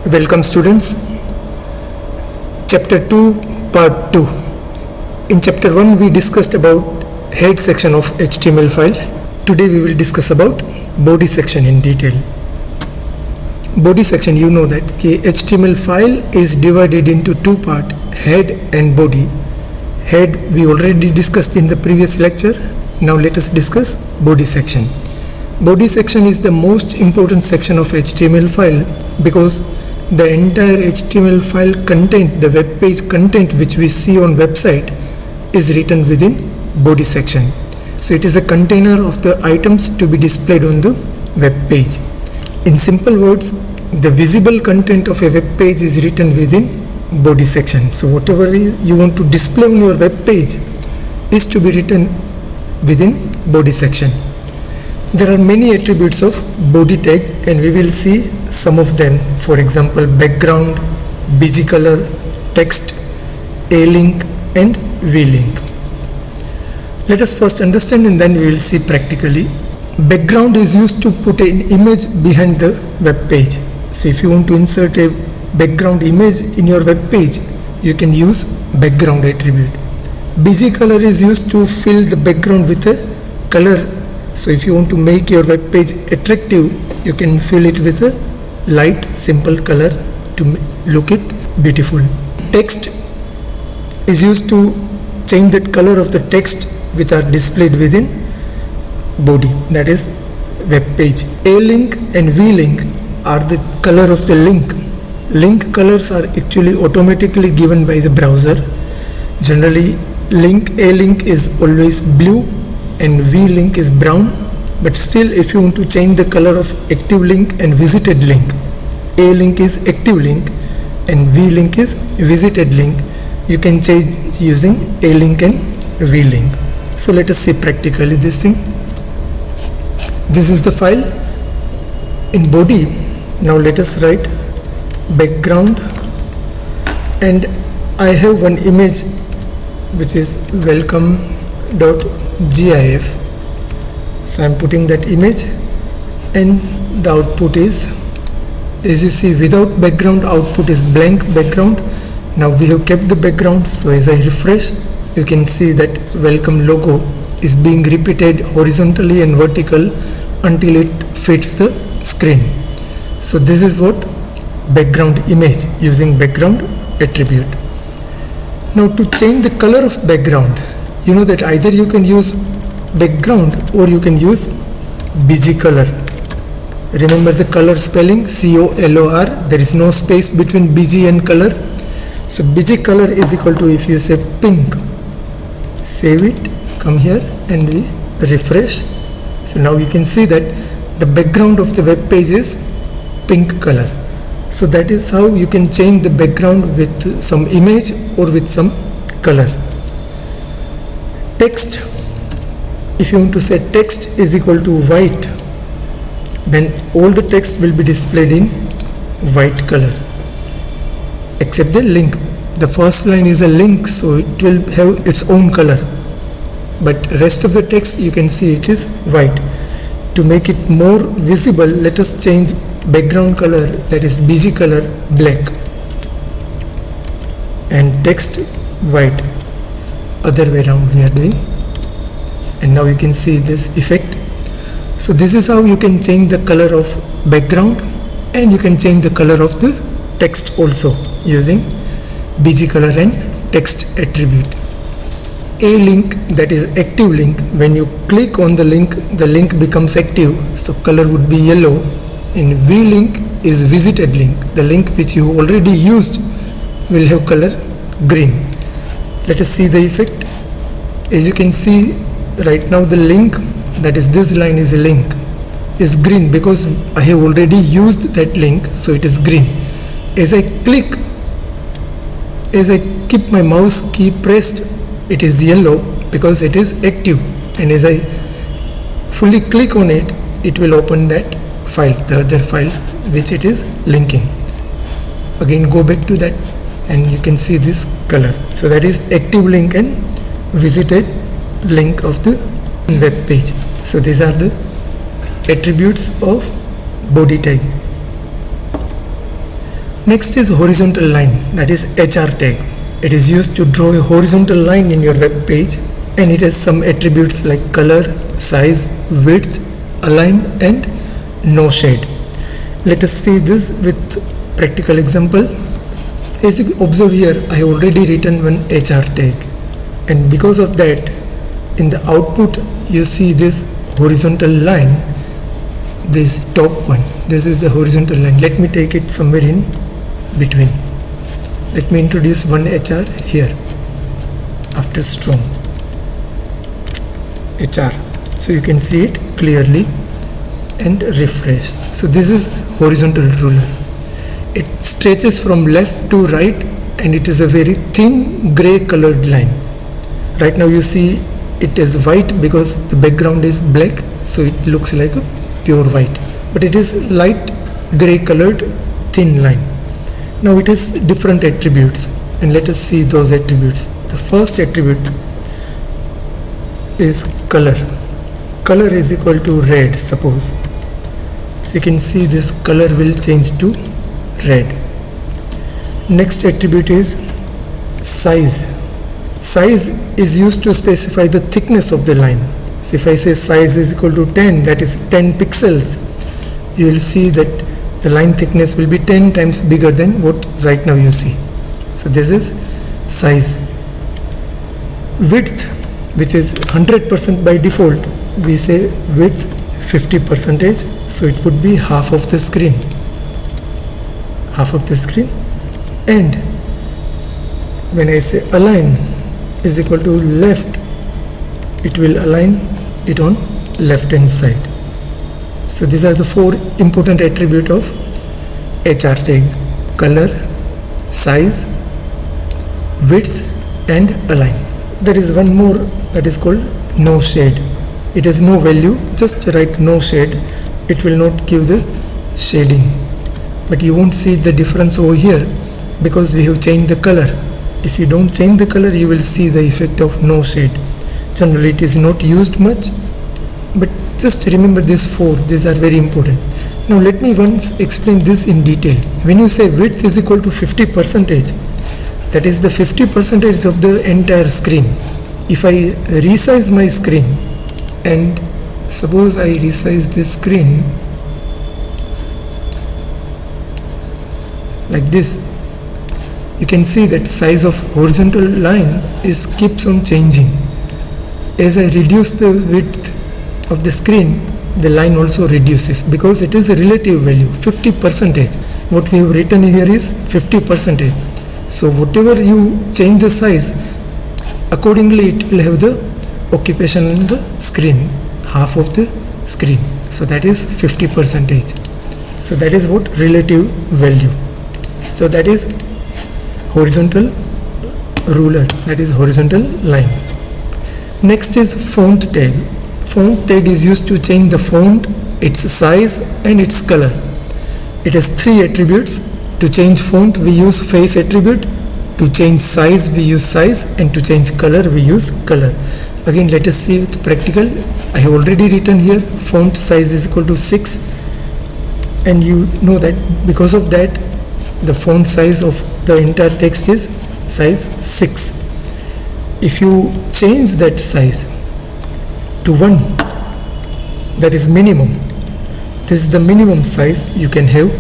Welcome students. Chapter 2 Part 2. In Chapter 1 we discussed about head section of HTML file. Today we will discuss about body section in detail. Body section, you know that HTML file is divided into two parts, head and body. Head we already discussed in the previous lecture. Now let us discuss body section. Body section is the most important section of HTML file because the entire HTML file content, the web page content which we see on website is written within body section. So it is a container of the items to be displayed on the web page. In simple words, the visible content of a web page is written within body section. So whatever you want to display on your web page is to be written within body section. There are many attributes of body tag and we will see some of them. For example, background, BG color, text, A link and V link. Let us first understand and then we will see practically. Background is used to put an image behind the web page. So if you want to insert a background image in your web page, you can use background attribute. BG color is used to fill the background with a color. So if you want to make your web page attractive, you can fill it with a light simple color to look it beautiful. Text is used to change the color of the text which are displayed within body, that is web page. A link and V link are the color of the link. Link colors are actually automatically given by the browser. Generally A link is always blue and V link is brown, but still if you want to change the color of active link and visited link, A link is active link and V link is visited link, you can change using A link and V link. So let us see practically this thing. This is the file in body. Now let us write background and I have one image which is welcome.gif. So I am putting that image and the output is, as you see, without background output is blank background. Now we have kept the background, so as I refresh you can see that welcome logo is being repeated horizontally and vertical until it fits the screen. So this is what background image using background attribute. Now to change the color of background, you know that either you can use background or you can use BG color. Remember the color spelling, COLOR, there is no space between BG and color. So BG color is equal to, if you say pink, save it, come here and we refresh. So now you can see that the background of the web page is pink color. So that is how you can change the background with some image or with some color. Text, if you want to say text is equal to white, then all the text will be displayed in white color except the link. The first line is a link, so it will have its own color, but rest of the text you can see it is white. To make it more visible, let us change background color, that is BG color, black and text white. Other way around we are doing, and now you can see this effect. So this is how you can change the color of background and you can change the color of the text also using BG color and text attribute. A link, that is active link, when you click on the link becomes active, so color would be yellow. And V link is visited link, the link which you already used will have color green. Let us see the effect. As you can see right now, the link, that is this line is a link, is green because I have already used that link, so it is green. As I keep my mouse key pressed, it is yellow because it is active, and as I fully click on it, it will open that file, the other file which it is linking. Again go back to that and you can see this color. So that is active link and visited link of the web page. So these are the attributes of body tag. Next is horizontal line, that is HR tag. It is used to draw a horizontal line in your web page, and it has some attributes like color, size, width, align, and no shade. Let us see this with practical example. As you observe here, I have already written one HR tag, and because of that, in the output you see this horizontal line, this top one. This is the horizontal line. Let me take it somewhere in between. Let me introduce one HR here after strong HR, so you can see it clearly, and refresh. So this is horizontal ruler. It stretches from left to right, and it is a very thin gray colored line. Right now you see it is white because the background is black, so it looks like a pure white, but it is light gray colored thin line. Now it has different attributes, and let us see those attributes. The first attribute is color. Color is equal to red, suppose. So you can see this color will change to red. Next attribute is size. Size is used to specify the thickness of the line. So if I say size is equal to 10, that is 10 pixels, you will see that the line thickness will be 10 times bigger than what right now you see. So this is size. Width, which is 100% by default, we say width 50%, so it would be half of the screen. Half of the screen. And when I say align is equal to left, it will align it on left hand side. So these are the four important attributes of HR tag: color, size, width, and align. There is one more that is called no shade. It has no value, just write no shade. It will not give the shading, but you won't see the difference over here because we have changed the color. If you don't change the color, you will see the effect of no shade. Generally it is not used much, but just remember these four. These are very important. Now let me once explain this in detail. When you say width is equal to 50%, that is the 50% of the entire screen. If I resize my screen, and suppose I resize this screen like this, you can see that size of horizontal line keeps on changing. As I reduce the width of the screen, the line also reduces because it is a relative value, 50%. What we have written here is 50%. So whatever you change the size, accordingly it will have the occupation in the screen, half of the screen. So that is 50%. So that is what relative value. So that is horizontal ruler, that is horizontal line. Next is font tag. Font tag is used to change the font, its size, and its color. It has three attributes. To change font, we use face attribute. To change size, we use size, and to change color, we use color. Again, let us see with practical. I have already written here font size is equal to 6, and you know that because of that the font size of the entire text is size 6. If you change that size to 1, that is minimum. This is the minimum size you can have,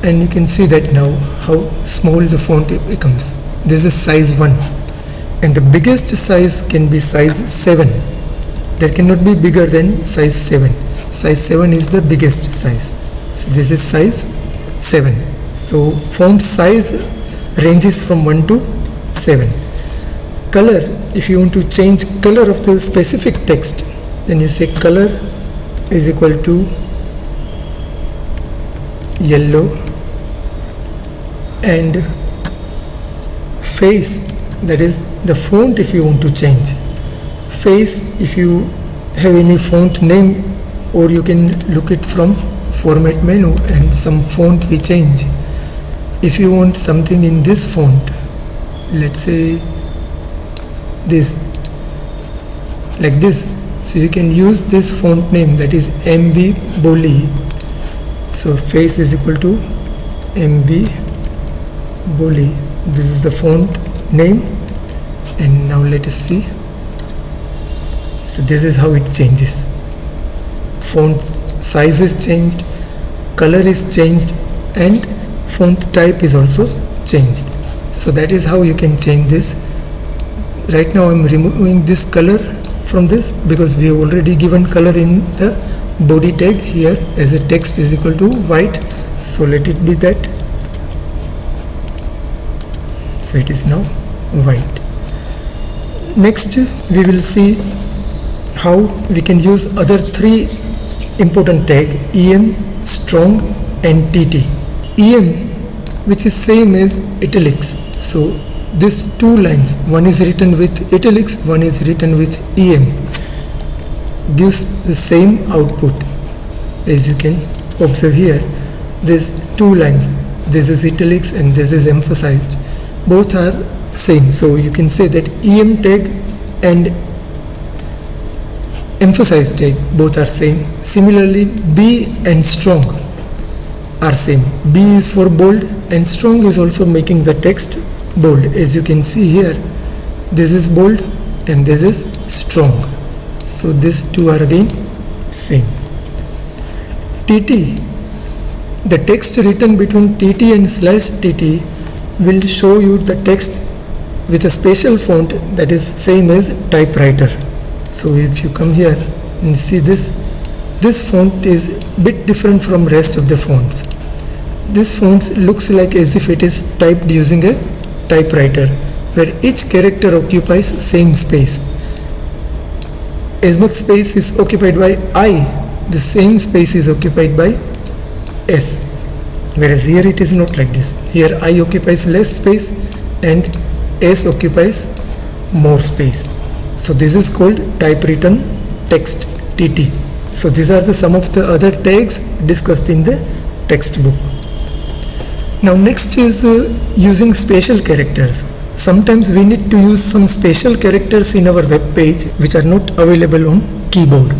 and you can see that now how small the font becomes. This is size 1, and the biggest size can be size 7. There cannot be bigger than size 7. Size 7 is the biggest size. So this is size 7. So font size ranges from 1 to 7. Color, if you want to change color of the specific text, then you say color is equal to yellow, and face, that is the font if you want to change. Face, if you have any font name, or you can look it from format menu and some font we change. If you want something in this font, let's say this, like this, so you can use this font name, that is MV Boli. So face is equal to MV Boli. This is the font name, and now let us see. So this is how it changes. Font size is changed, color is changed, and font type is also changed. So that is how you can change this. Right now I am removing this color from this because we have already given color in the body tag here as a text is equal to white. So let it be that. So it is now white. Next we will see how we can use other three important tag, EM, strong and TT. EM, which is same as italics. So these two lines, one is written with italics, one is written with EM, gives the same output. As you can observe here, these two lines, this is italics and this is emphasized, both are same. So you can say that EM tag and emphasized tag both are same. Similarly, B and strong are same. B is for bold and strong is also making the text bold. As you can see here, this is bold and this is strong. So these two are again same. TT, the text written between TT and /TT will show you the text with a special font that is same as typewriter. So if you come here and see this font is bit different from rest of the fonts. This font looks like as if it is typed using a typewriter, where each character occupies same space. As much space is occupied by I, the same space is occupied by S. Whereas here it is not like this. Here I occupies less space and S occupies more space. So this is called typewritten text, TT. So these are some of the other tags discussed in the textbook. Now next is using special characters. Sometimes we need to use some special characters in our web page which are not available on keyboard.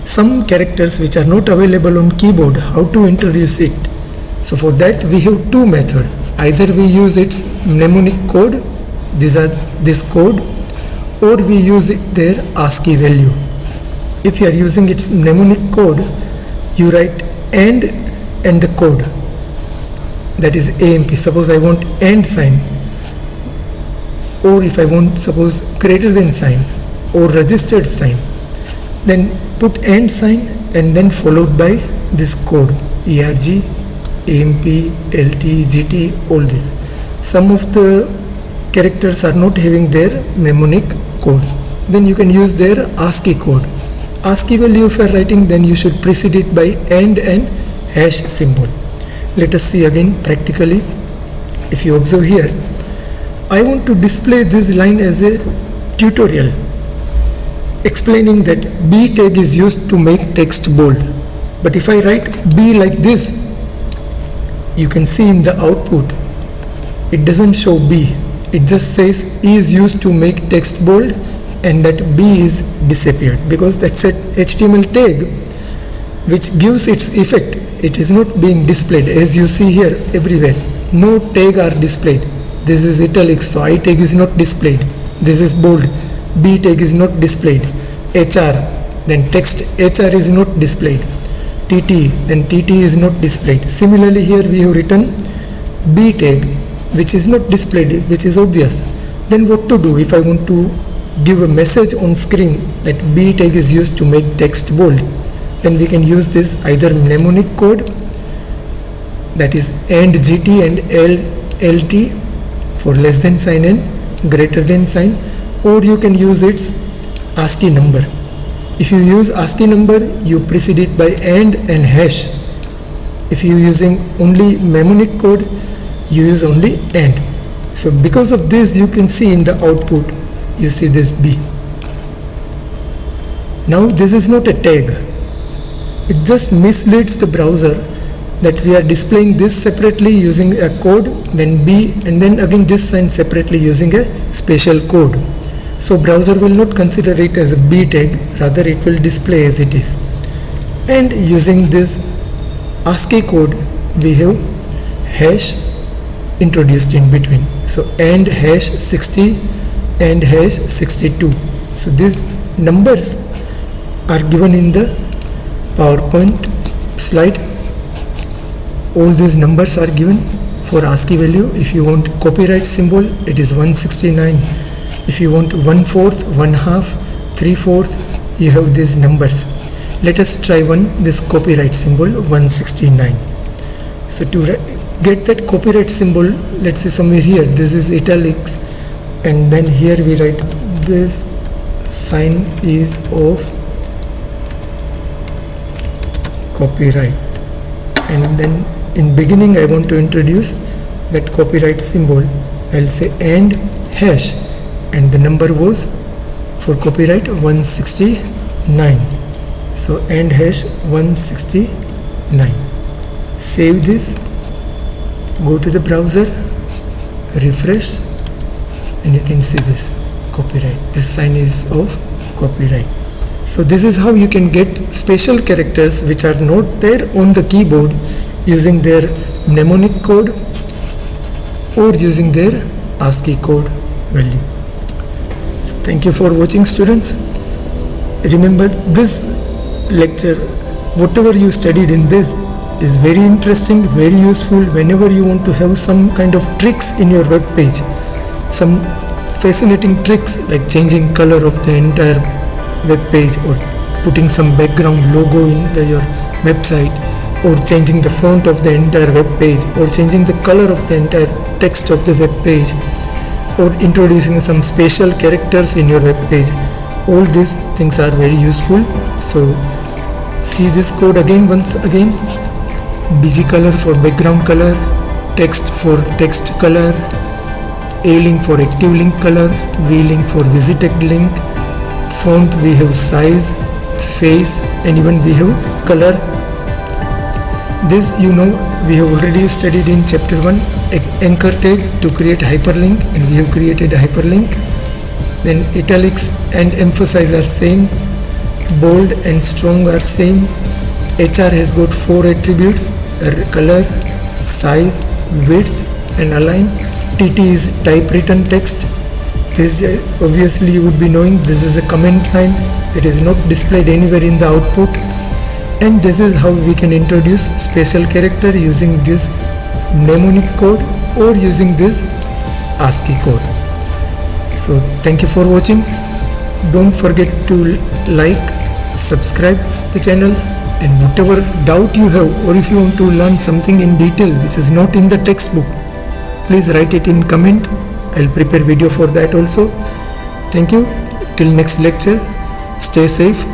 Some characters which are not available on keyboard, how to introduce it? So for that we have two methods. Either we use its mnemonic code, this code, or we use their ASCII value. If you are using its mnemonic code, you write AND the code, that is AMP. Suppose I want AND sign, or if I want suppose greater than sign or registered sign, then put AND sign and then followed by this code ERG, AMP, LT, GT, all this. Some of the characters are not having their mnemonic code, then you can use their ASCII code. ASCII value if you are writing, then you should precede it by AND and hash symbol. Let us see again practically. If you observe here, I want to display this line as a tutorial explaining that B tag is used to make text bold. But if I write B like this, you can see in the output it doesn't show B. It just says E is used to make text bold and that B is disappeared, because that's an HTML tag which gives its effect. It is not being displayed as you see here everywhere. No tag are displayed. This is italics, so I tag is not displayed. This is bold, B tag is not displayed. HR, then text HR is not displayed. TT, then TT is not displayed. Similarly here we have written B tag which is not displayed, which is obvious. Then what to do if I want to give a message on screen that B tag is used to make text bold? Then we can use this either mnemonic code, that is AND GT and LT for less than sign and greater than sign, or you can use its ASCII number. If you use ASCII number, you precede it by AND and hash. If you are using only mnemonic code, you use only AND. So because of this, you can see in the output, you see this B. Now this is not a tag. It just misleads the browser that we are displaying this separately using a code, then B, and then again this sign separately using a special code. So browser will not consider it as a B tag, rather it will display as it is. And using this ASCII code, we have hash introduced in between. So and hash 60 and hash 62. So these numbers are given in the PowerPoint slide. All these numbers are given for ASCII value. If you want copyright symbol, it is 169. If you want 1/4, 1/2, 3/4, you have these numbers. Let us try this copyright symbol 169. So to get that copyright symbol, let's say somewhere here, this is italics, and then here we write this sign is of copyright, and then in beginning I want to introduce that copyright symbol. I'll say and hash, and the number was for copyright 169. So and hash 169. Save this, go to the browser, refresh, and you can see this copyright. This sign is of copyright. So this is how you can get special characters which are not there on the keyboard using their mnemonic code or using their ASCII code value. So thank you for watching, students. Remember, this lecture, whatever you studied in this, is very interesting, very useful whenever you want to have some kind of tricks in your web page, some fascinating tricks like changing color of the entire web page, or putting some background logo in your website, or changing the font of the entire web page, or changing the color of the entire text of the web page, or introducing some special characters in your web page. All these things are very useful. So see this code again, once again. BG color for background color, text for text color, A link for active link color, V link for visited link, font we have size, face, and even we have color. This we have already studied in chapter 1, anchor tag to create hyperlink, and we have created a hyperlink. Then italics and emphasize are same, bold and strong are same. HR has got 4 attributes: color, size, width, and align. TT is typewritten text. This obviously you would be knowing, this is a comment line. It is not displayed anywhere in the output. And this is how we can introduce special character using this mnemonic code or using this ASCII code. So thank you for watching. Don't forget to like, subscribe the channel, and whatever doubt you have, or if you want to learn something in detail which is not in the textbook, please write it in comment. I'll prepare video for that also. Thank you. Till next lecture, stay safe.